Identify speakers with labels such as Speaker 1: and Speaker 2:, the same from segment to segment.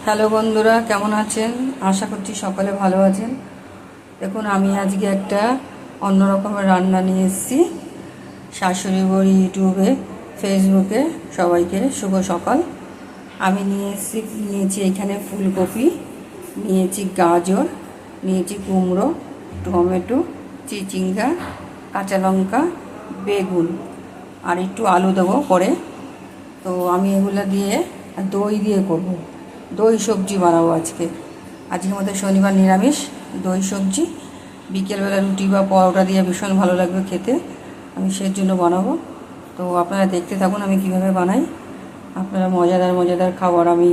Speaker 1: Hello বন্ধুরা, কেমন আছেন? আশা করছি সকলে ভালো আছেন। দেখুন, আমি আজকে একটা অন্য রকমের রান্না নিয়ে এসেছি। শাশুড়ি বড়ি ইউটিউবে, ফেসবুকে সবাইকে শুভ সকাল। আমি নিয়েছি এখানে ফুলকপি, নিয়েছি গাজর, নিয়েছি কুমড়ো, টমেটো, চিচিঙ্গা, কাঁচা লঙ্কা, বেগুন আর একটু আলু দেবো পরে। তো আমি এগুলো দিয়ে দই দিয়ে করব। দই সবজি বানাবো আজকে আমাদের শনিবার নিরামিষ। দই সবজি বিকেলবেলা রুটি বা পরোটা দিয়ে ভীষণ ভালো লাগবে খেতে। আমি সেই জন্য বানাবো। তো আপনারা দেখতে থাকুন আমি কিভাবে বানাই। আপনারা মজাদার খাবার আমি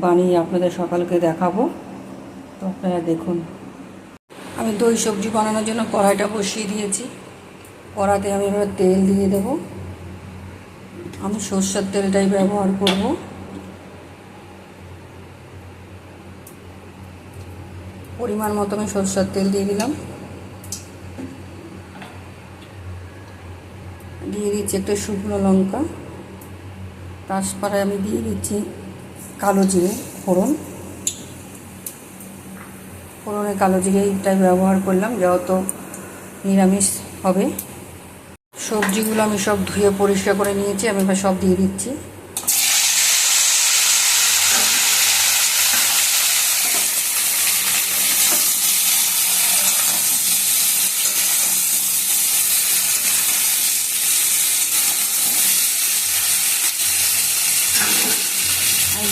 Speaker 1: বানিয়ে আপনাদের সকালকে দেখাবো। তো আপনারা দেখুন। আমি দই সবজি বানানোর জন্য কড়াইটা বসিয়ে দিয়েছি। কড়াতে আমি এবার তেল দিয়ে দেবো। আমি সরষের তেলটাই ব্যবহার করব। পরিমাণ মতো আমি সরষের তেল দিয়ে দিলাম। দিয়ে দিচ্ছি একটা শুকনো লঙ্কা, তারপরে আমি দিয়ে দিচ্ছি কালো জিরে ফোড়নে কালো জিরেটাই ব্যবহার করলাম, যেহেতু নিরামিষ হবে। সবজিগুলো আমি সব ধুয়ে পরিষ্কার করে নিয়েছি, আমি এবার সব দিয়ে দিচ্ছি।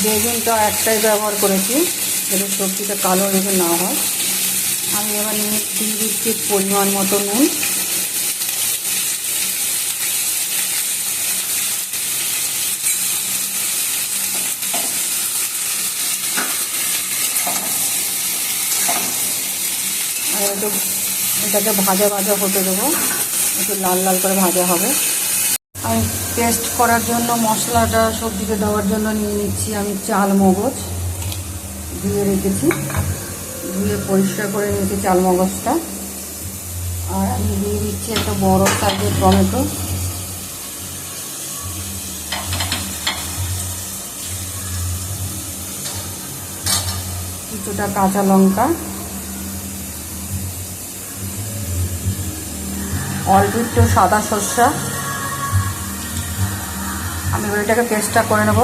Speaker 1: বেগুনটা একটাই ব্যবহার করেছি, যাতে সবজিটা কালো যাতে না হয়। আমি এবার দিয়ে দিচ্ছি পরিমাণ মতো নুন। আর এটাকে ভাজা হতে দেবো, একটু লাল লাল করে ভাজা হবে। আমি পেস্ট করার জন্য মশলাটা সবজিতে দেওয়ার জন্য নিয়ে নিচ্ছি আমি চাল মগজ ধুয়ে রেখেছি, ধুয়ে পরিষ্কার করে নিয়েছি চাল মগজটা। আর আমি দিয়ে দিচ্ছি একটা বড় সাইজের টমেটো, কিছুটা কাঁচা লঙ্কা, অল্প একটু সাদা সর্ষা। আমি এবার এটাকে পেস্টটা করে নেব।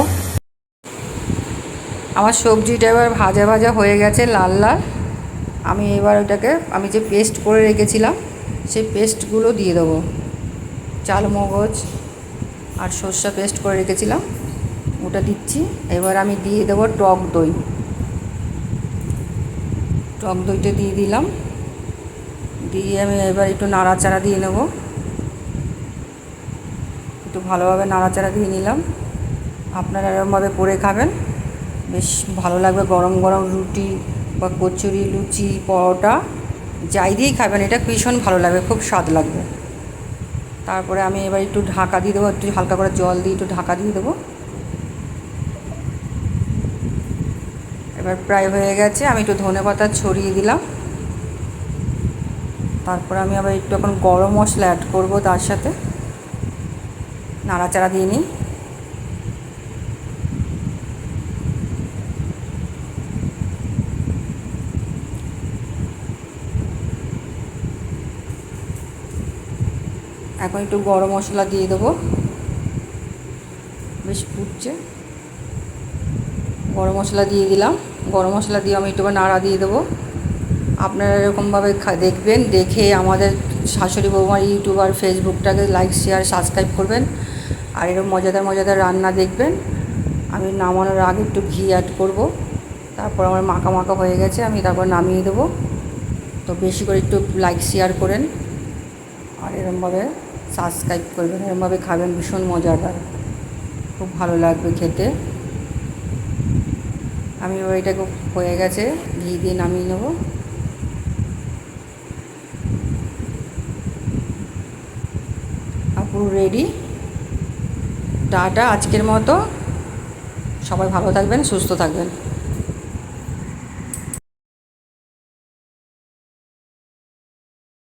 Speaker 1: আমার সবজিটা এবার ভাজা হয়ে গেছে লাল লাল। আমি এবার ওটাকে আমি যে পেস্ট করে রেখেছিলাম সেই পেস্টগুলো দিয়ে দেবো। চাল মগজ আর সর্ষা পেস্ট করে রেখেছিলাম ওটা দিচ্ছি। এবার আমি দিয়ে দেবো টক দইটা দিয়ে দিলাম। দিয়ে আমি এবার একটু নাড়াচাড়া দিয়ে নেব, একটু ভালোভাবে নাড়াচাড়া দিয়ে নিলাম। আপনারা এরকমভাবে করে খাবেন, বেশ ভালো লাগবে। গরম গরম রুটি বা কচুরি, লুচি, পরোটা যাই দিয়েই খাবেন, এটা ভীষণ ভালো লাগবে, খুব স্বাদ লাগবে। তারপরে আমি এবার একটু ঢাকা দিয়ে দেবো, একটু হালকা করে জল দিয়ে একটু ঢাকা দিয়ে দেবো। এবার প্রায় হয়ে গেছে, আমি একটু ধনেপাতা ছড়িয়ে দিলাম। তারপরে আমি আবার একটু এখন গরম মশলা অ্যাড করব, তার সাথে নাড়াচাড়া দিয়ে নিই। এখন একটু গরম মশলা দিয়ে দেবো, বেশ ফুটছে। গরম মশলা দিয়ে দিলাম। গরম মশলা দিয়ে আমি একটু নাড়া দিয়ে দেবো। আপনারা এরকমভাবে দেখবেন, দেখে আমাদের শাশুড়ি বৌমার ইউটিউব আর ফেসবুকটাকে লাইক, শেয়ার, সাবস্ক্রাইব করবেন। আর এরকম মজাদার রান্না দেখবেন। আমি নামানোর আগে একটু ঘি অ্যাড করব। তারপর আমার মাখা হয়ে গেছে, আমি তারপর নামিয়ে দেবো। তো বেশি করে একটু লাইক শেয়ার করেন আর এরকমভাবে সাবস্ক্রাইব করবেন। এরকমভাবে খাবেন, ভীষণ মজাদার, খুব ভালো লাগবে খেতে। আমি ওইটাকে হয়ে গেছে, ঘি দিয়ে নামিয়ে নেব। পুরো রেডি। টাটা, আজকের মতো সবাই ভালো থাকবেন, সুস্থ থাকবেন।